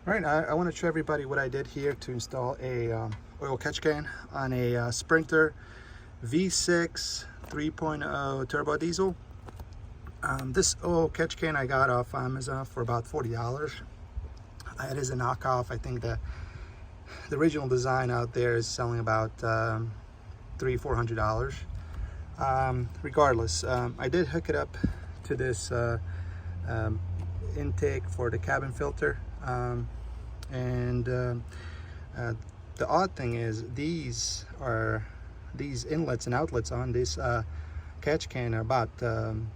All right, I want to show everybody what I did here to install a oil catch can on a Sprinter V6 3.0 turbo diesel. This oil catch can I got off Amazon for about $40. It is a knockoff. I think the original design out there is selling about $300-400. Regardless, I did hook it up to this intake for the cabin filter. The odd thing is these inlets and outlets on this catch can are about an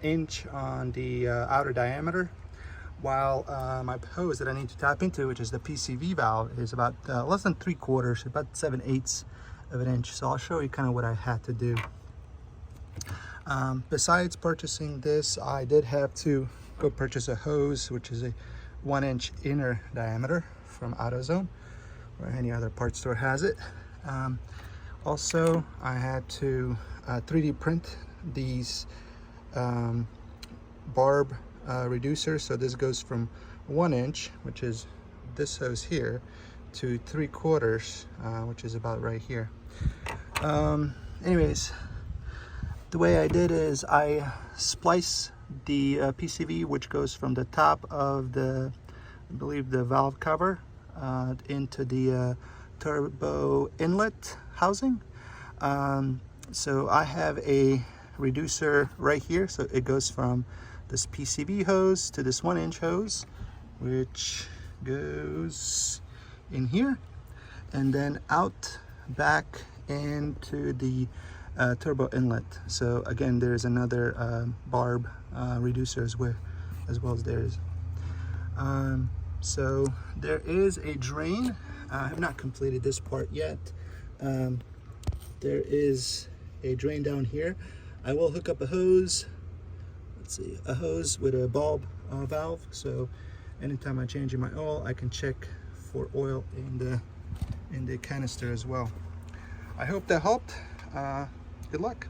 inch on the outer diameter, while my hose that I need to tap into, which is the PCV valve, is about less than 3/4, about 7/8 of an inch. So I'll show you kind of what I had to do. Besides purchasing this, I did have to go purchase a hose, which is a 1-inch inner diameter from AutoZone, or any other parts store has it. Also, I had to 3D print these Barb reducers. So this goes from 1 inch, which is this hose here, to 3/4, which is about right here. Anyways, the way I did is I splice the PCV, which goes from the top of the, I believe, the valve cover into the turbo inlet housing. So I have a reducer right here, so it goes from this PCV hose to this 1-inch hose, which goes in here and then out back into the turbo inlet. So again, there's another Barb reducer as well as there is. So there is a drain. I have not completed this part yet. There is a drain down here. I will hook up a hose. Let's see, a hose with a bulb valve. So anytime I'm changing my oil, I can check for oil in the canister as well. I hope that helped. Good luck.